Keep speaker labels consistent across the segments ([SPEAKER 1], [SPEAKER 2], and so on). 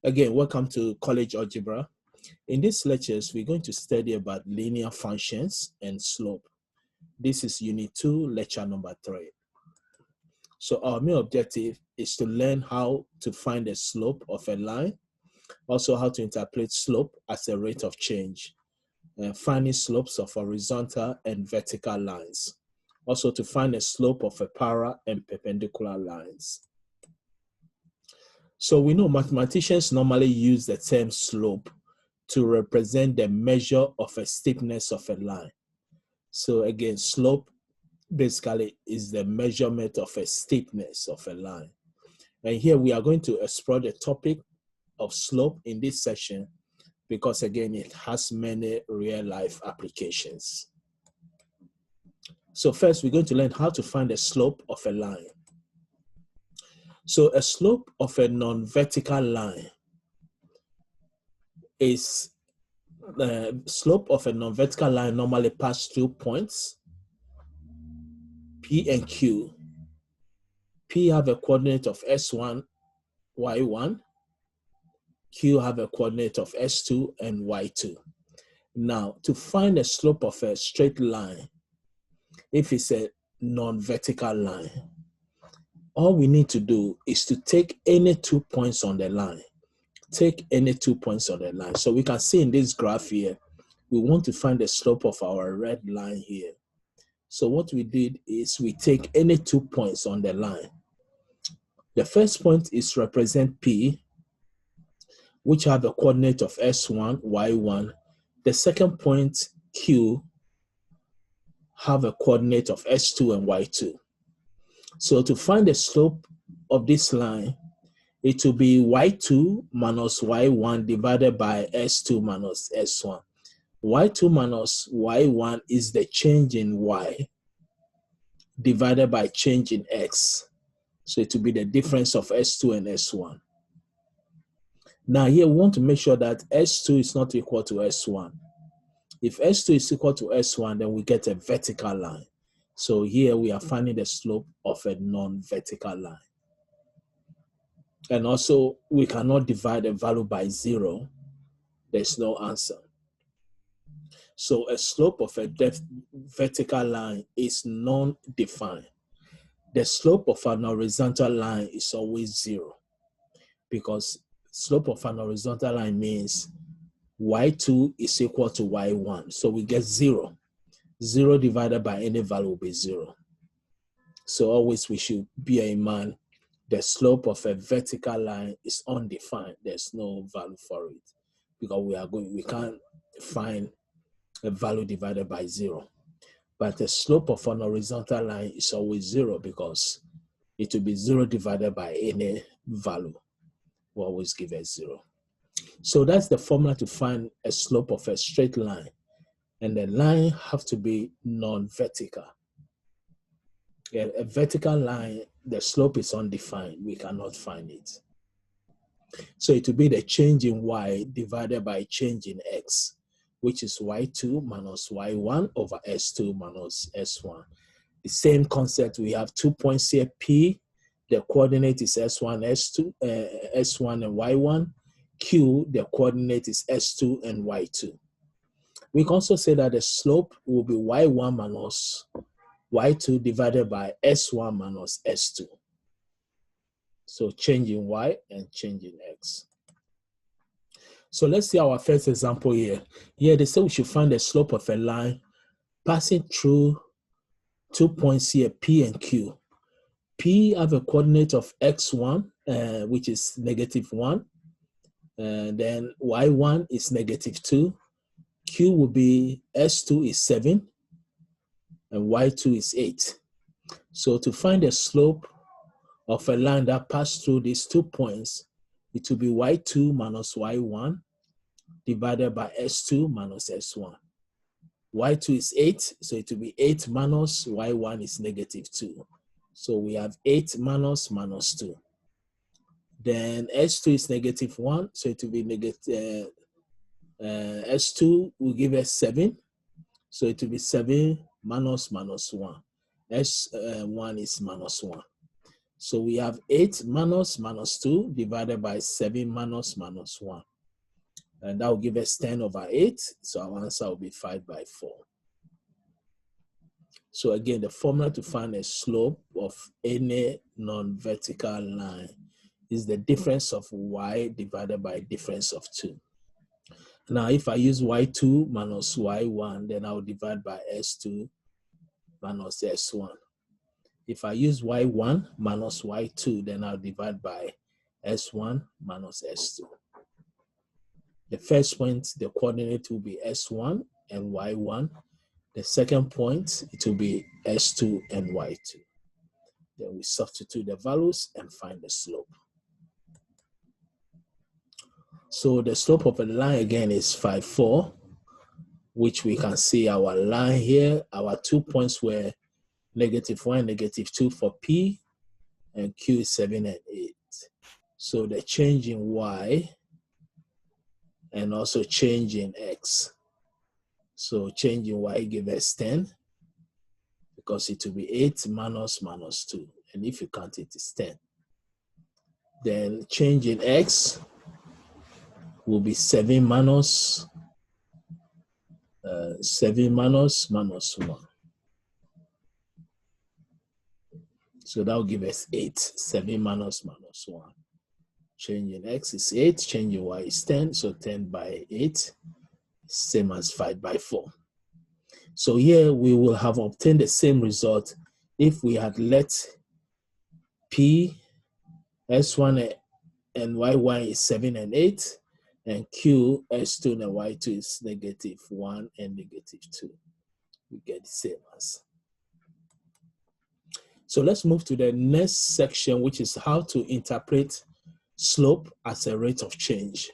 [SPEAKER 1] Again, welcome to College Algebra. In these lectures, we're going to study about linear functions and slope. This is Unit 2, lecture number 3. So our main objective is to learn how to find the slope of a line, also how to interpret slope as a rate of change, finding slopes of horizontal and vertical lines, also to find the slope of a para and perpendicular lines. So we know mathematicians normally use the term slope to represent the measure of a steepness of a line. So again, slope basically is the measurement of a steepness of a line. And here we are going to explore the topic of slope in this session because again, it has many real life applications. So first, we're going to learn how to find the slope of a line. So a slope of a non-vertical line is the slope of a non-vertical line normally pass through points P and Q. P have a coordinate of S1, Y1. Q have a coordinate of S2 and Y2. Now, to find the slope of a straight line, if it's a non-vertical line, all we need to do is to take any 2 points on the line. Take any 2 points on the line. So we can see in this graph here, we want to find the slope of our red line here. So what we did is we take any 2 points on the line. The first point is represent P, which have a coordinate of S1, Y1. The second point, Q, have a coordinate of S2 and Y2. So to find the slope of this line, it will be Y2 minus Y1 divided by S2 minus S1. Y2 minus Y1 is the change in Y divided by change in X. So it will be the difference of S2 and S1. Now here we want to make sure that S2 is not equal to S1. If S2 is equal to S1, then we get a vertical line. So here we are finding the slope of a non-vertical line. And also we cannot divide the value by 0. There's no answer. So a slope of a vertical line is non-defined. The slope of an horizontal line is always 0 because slope of an horizontal line means Y2 is equal to Y1. So we get 0. 0 divided by any value will be 0. So always we should bear in mind the slope of a vertical line is undefined. There's no value for it because we can't find a value divided by 0. But the slope of an horizontal line is always 0 because it will be 0 divided by any value. We always give it 0. So that's the formula to find a slope of a straight line. And the line have to be non-vertical. A vertical line, the slope is undefined. We cannot find it. So it will be the change in Y divided by change in X, which is Y2 minus Y1 over S2 minus S1. The same concept, we have 2 points here, P, the coordinate is S1, S2, S1 and Y1. Q, the coordinate is S2 and Y2. We can also say that the slope will be Y1 minus Y2 divided by S1 minus S2. So change in Y and change in X. So let's see our first example here. Here they say we should find the slope of a line passing through 2 points here, P and Q. P have a coordinate of X1, which is -1. Then Y1 is -2. Q will be S2 is 7 and Y2 is 8. So to find the slope of a line that passed through these 2 points, it will be Y2 minus Y1 divided by S2 minus S1. Y2 is 8, so it will be 8 minus Y1 is -2. So we have 8 minus 2. Then S2 is -1, so it will be negative. S2 will give us 7, so it will be 7 minus 1. S1 is -1. So we have 8 minus 2 divided by 7 minus 1. And that will give us 10 over 8. So our answer will be 5 by 4. So again, the formula to find a slope of any non-vertical line is the difference of y divided by difference of 2. Now, if I use y2 minus y1, then I'll divide by s2 minus s1. If I use y1 minus y2, then I'll divide by s1 minus s2. The first point, the coordinate will be s1 and y1. The second point, it will be s2 and y2. Then we substitute the values and find the slope. So the slope of a line again is 5, 4, which we can see our line here. Our 2 points were -1, -2 for P, and Q is 7 and 8. So the change in Y and also change in X. So change in Y gives us 10 because it will be 8 minus 2. And if you count it, it's 10. Then change in X will be 7 minus 1. So that will give us 8. 7 minus 1. Change in X is 8. Change in Y is 10. So 10 by 8, same as 5 by 4. So here we will have obtained the same result if we had let P, S1 and Y1 is 7 and 8, and Q, S2 and Y2 is -1 and -2. We get the same answer. So let's move to the next section, which is how to interpret slope as a rate of change.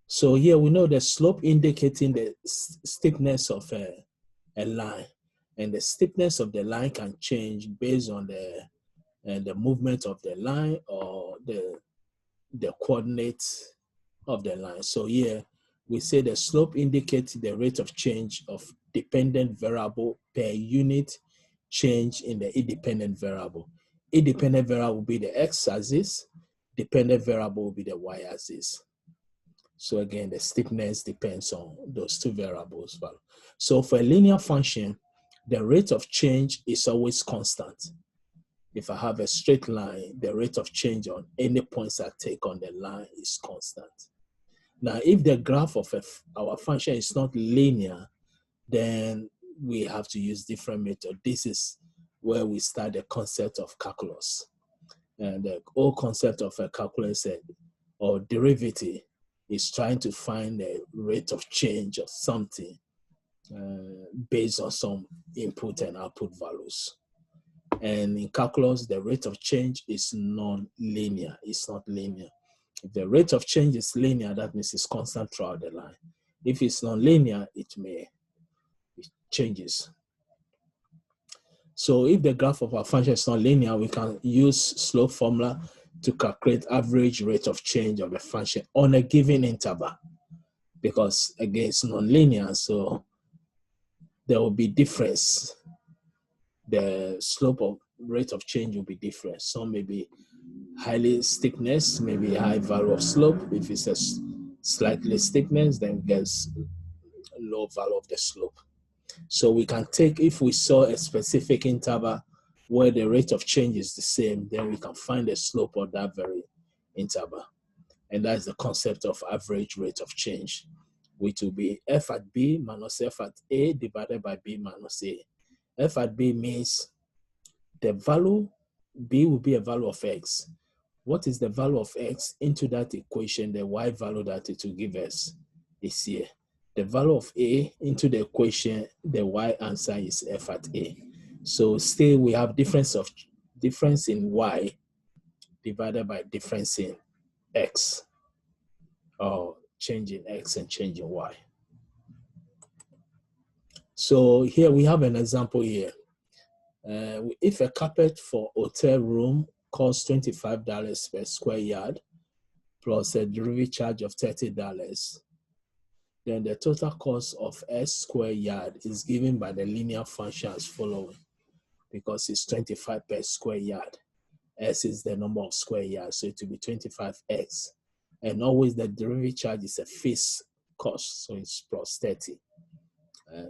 [SPEAKER 1] So here we know the slope indicating the steepness of a line, and the steepness of the line can change based on the movement of the line or the coordinates of the line. So here we say the slope indicates the rate of change of dependent variable per unit change in the independent variable. Independent variable will be the x-axis, dependent variable will be the y-axis. So again, the steepness depends on those two variables. So for a linear function, the rate of change is always constant. If I have a straight line, the rate of change on any points I take on the line is constant. Now, if the graph of our function is not linear, then we have to use different method. This is where we start the concept of calculus. And the whole concept of a calculus or derivative is trying to find the rate of change of something based on some input and output values. And in calculus, the rate of change is non-linear. It's not linear. If the rate of change is linear, that means it's constant throughout the line. If it's non-linear, it changes. So if the graph of our function is not linear, we can use slope formula to calculate average rate of change of a function on a given interval. Because again, it's non-linear, so there will be difference. The slope of rate of change will be different. Some may be highly steepness, maybe high value of slope. If it's a slightly steepness, then gets low value of the slope. So we can take, if we saw a specific interval where the rate of change is the same, then we can find the slope of that very interval. And that's the concept of average rate of change, which will be f at b minus f at a divided by b minus a. F at b means the value, b will be a value of x. What is the value of x into that equation? The y value that it will give us is here. The value of a into the equation, the y answer is f at a. So still we have difference in y divided by difference in x, or change in x and change in y. So here we have an example here. If a carpet for hotel room costs $25 per square yard plus a delivery charge of $30, then the total cost of S square yard is given by the linear function as following, because it's 25 per square yard. S is the number of square yards, so it will be 25x. And always the delivery charge is a fixed cost, so it's plus 30.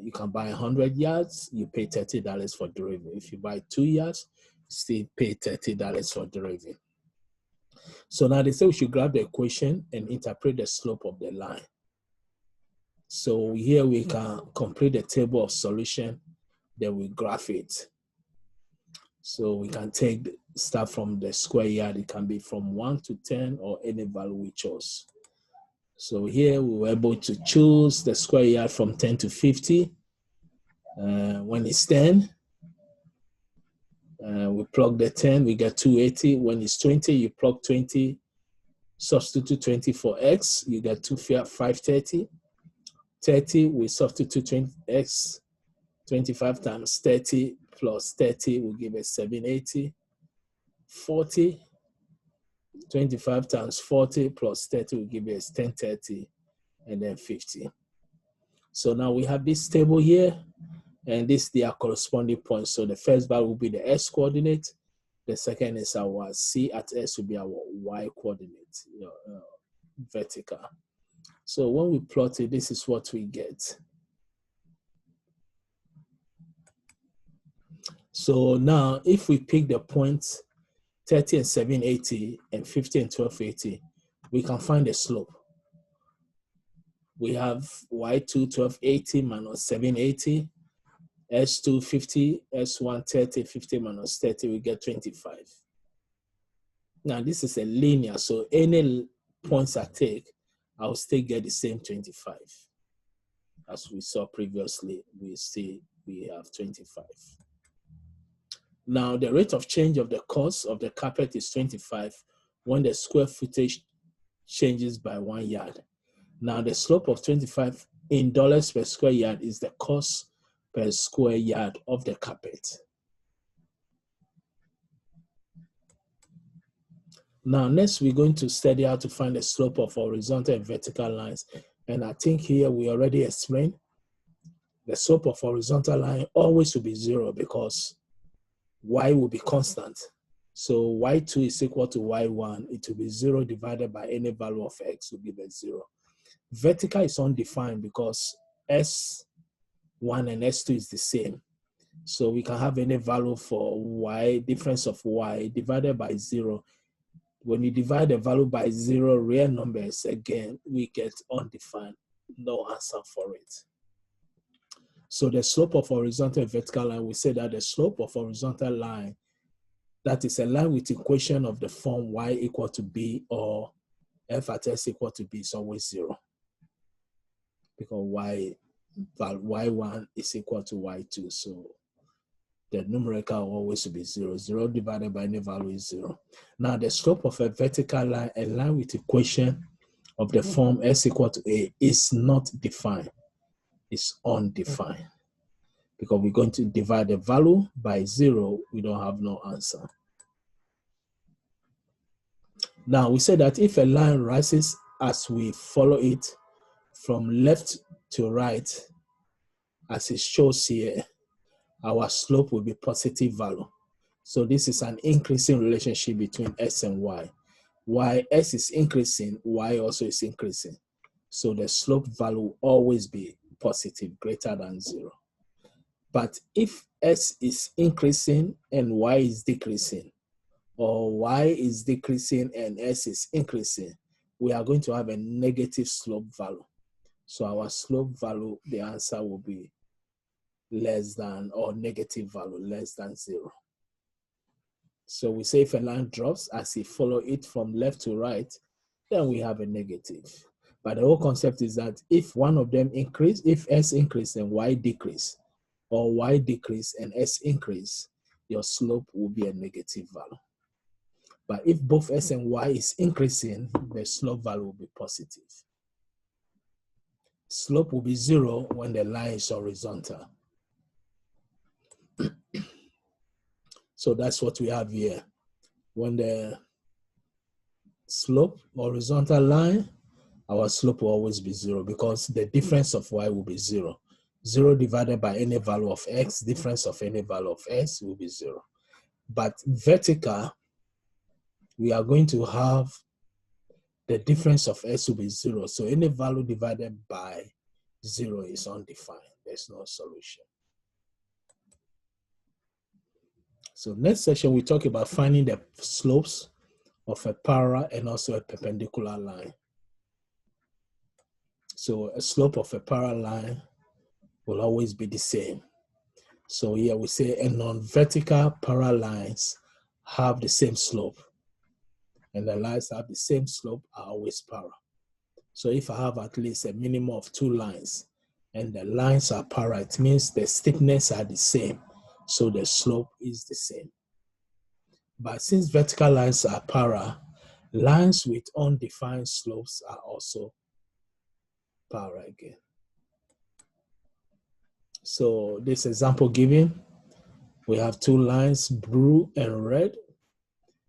[SPEAKER 1] You can buy 100 yards, you pay $30 for delivery. If you buy 2 yards, you still pay $30 for delivery. So now they say we should grab the equation and interpret the slope of the line. So here we can complete the table of solution, then we graph it. So we can start from the square yard. It can be from 1 to 10 or any value we chose. So here we were able to choose the square yard from 10 to 50. When it's 10, we plug the 10, we get 280. When it's 20, you plug 20, substitute 20 for x, you get 530. 30, we substitute x, 25 times 30 plus 30 will give us 780. 40, 25 times 40 plus 30 will give us 1030, and then 50. So now we have this table here, and this is their corresponding points. So the first value will be the x coordinate. The second is our C at S will be our y coordinate, vertical. So when we plot it, this is what we get. So now if we pick the points 30 and 780 and 50 and 1280, we can find the slope. We have y2 1280 minus 780, s2 50, s1 30, 50 minus 30, we get 25. Now this is a linear, so any points I take, I'll still get the same 25. As we saw previously, we have 25. Now the rate of change of the cost of the carpet is 25 when the square footage changes by 1 yard. Now the slope of 25 in dollars per square yard is the cost per square yard of the carpet. Now next we're going to study how to find the slope of horizontal and vertical lines. And I think here we already explained the slope of horizontal line always will be 0 because y will be constant. So y2 is equal to y1. It will be 0 divided by any value of x will give us 0. Vertical is undefined because s1 and s2 is the same. So we can have any value for y, difference of y divided by 0. When you divide the value by 0, real numbers, again, we get undefined, no answer for it. So the slope of horizontal and vertical line, we say that the slope of horizontal line, that is a line with equation of the form y equal to b or f at s equal to b is always 0. Because y1 is equal to y2, so the numerical will always be 0. 0 divided by any value is 0. Now the slope of a vertical line, a line with equation of the form s equal to a, is not defined. It's undefined. Because we're going to divide the value by 0, we don't have no answer. Now we say that if a line rises as we follow it from left to right, as it shows here, our slope will be positive value. So this is an increasing relationship between s and y. While s is increasing, y also is increasing. So the slope value will always be positive, greater than 0. But if s is increasing and y is decreasing, or y is decreasing and s is increasing, we are going to have a negative slope value. So our slope value, the answer will be less than, or negative value, less than 0. So we say if a line drops as you follow it from left to right, then we have a negative. But the whole concept is that if one of them increase, if s increase and y decrease, or y decrease and s increase, your slope will be a negative value. But if both s and y is increasing, the slope value will be positive. Slope will be 0 when the line is horizontal. So that's what we have here. When the slope, horizontal line, our slope will always be 0 because the difference of y will be 0. 0 divided by any value of x, difference of any value of s will be 0. But vertical, we are going to have the difference of s will be 0. So any value divided by 0 is undefined. There's no solution. So next session, we talk about finding the slopes of a parallel and also a perpendicular line. So a slope of a parallel line will always be the same. So here we say a non-vertical parallel lines have the same slope, and the lines have the same slope are always parallel. So if I have at least a minimum of 2 lines and the lines are parallel, it means the steepness are the same, so the slope is the same. But since vertical lines are parallel, lines with undefined slopes are also parallel again. So this example given, we have 2 lines, blue and red.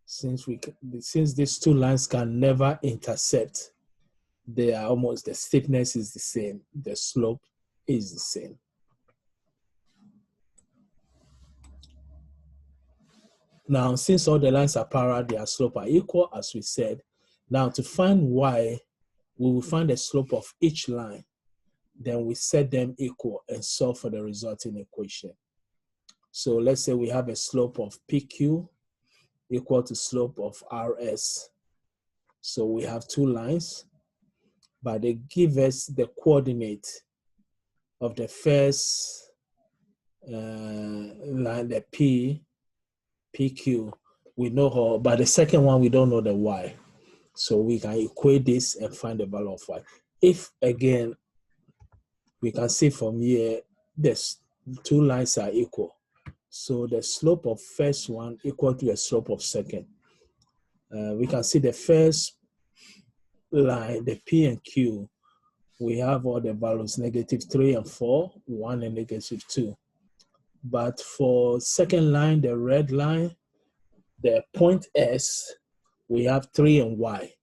[SPEAKER 1] Since these 2 lines can never intersect, they are almost, the steepness is the same, the slope is the same. Now, since all the lines are parallel, their slope are equal, as we said. Now, to find y, we will find the slope of each line. Then we set them equal and solve for the resulting equation. So let's say we have a slope of PQ equal to slope of RS. So we have 2 lines, but they give us the coordinate of the first line, the PQ. We know how, but the second one, we don't know the Y. So we can equate this and find the value of Y. If, again, we can see from here, there's 2 lines are equal. So the slope of first one equal to the slope of second. We can see the first line, the P and Q, we have all the values, -3 and 4, 1 and -2. But for second line, the red line, the point S, we have 3 and Y.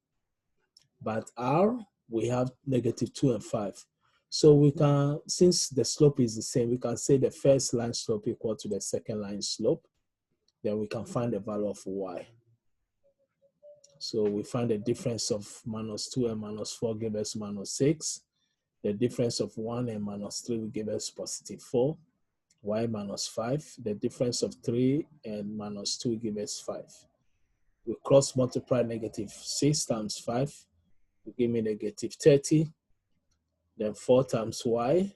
[SPEAKER 1] But R, we have -2 and 5. So we can, since the slope is the same, we can say the first line slope equal to the second line slope. Then we can find the value of Y. So we find the difference of -2 and -4 give us -6. The difference of 1 and -3 will give us +4. Y -5. The difference of 3 and -2 give us 5. We cross multiply -6 times 5 will give me -30. Then 4 times Y,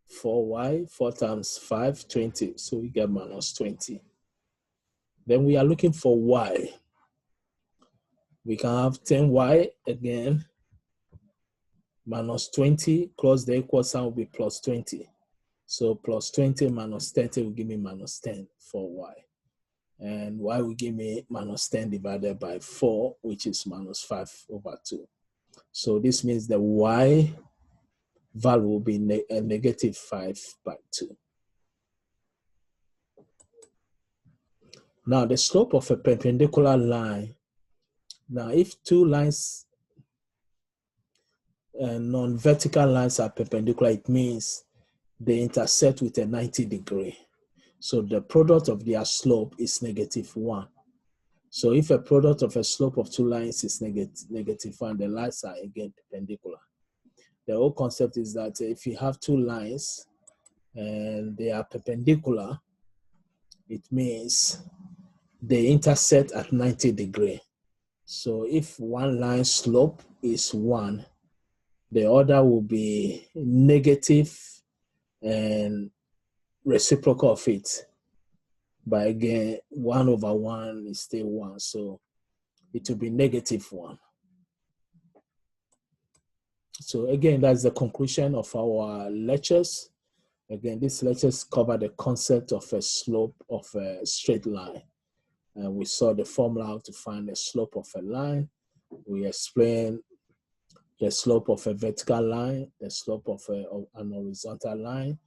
[SPEAKER 1] 4Y, 4 times 5, 20. So we get -20. Then we are looking for Y. We can have 10Y again, -20, cross the equal sign will be +20. So +20 -30 will give me -10 for Y. And Y will give me -10 divided by 4, which is -5/2. So this means the Y value will be -5/2. Now the slope of a perpendicular line. Now if 2 lines, non-vertical lines are perpendicular, it means they intersect with a 90-degree. So the product of their slope is -1. So if a product of a slope of 2 lines is -1, the lines are again perpendicular. The whole concept is that if you have 2 lines and they are perpendicular, it means they intersect at 90-degree. So if one line slope is 1, the other will be negative and reciprocal of it. But again, 1/1 is still 1, so it will be -1. So again, that's the conclusion of our lectures. Again, these lectures cover the concept of a slope of a straight line. We saw the formula how to find the slope of a line. We explained the slope of a vertical line, the slope of an horizontal line.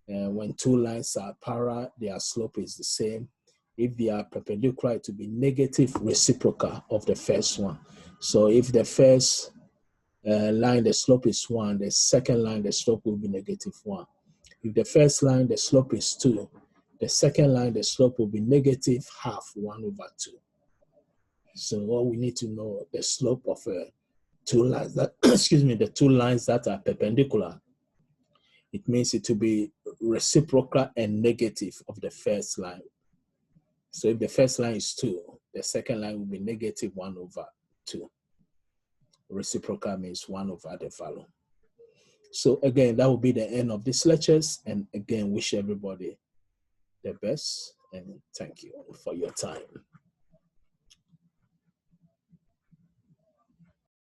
[SPEAKER 1] When 2 lines are parallel, their slope is the same. If they are perpendicular, it will be negative reciprocal of the first one. So if the first line, the slope is 1, the second line, the slope will be -1. If the first line, the slope is 2, the second line, the slope will be -½ 1/2. So what we need to know, the slope of two lines that, excuse me, the two lines that are perpendicular, it means it to be reciprocal and negative of the first line. So if the first line is 2, the second line will be negative 1/2. Reciprocal means 1/, the value. So again, that will be the end of these lectures. And again, wish everybody the best and thank you for your time.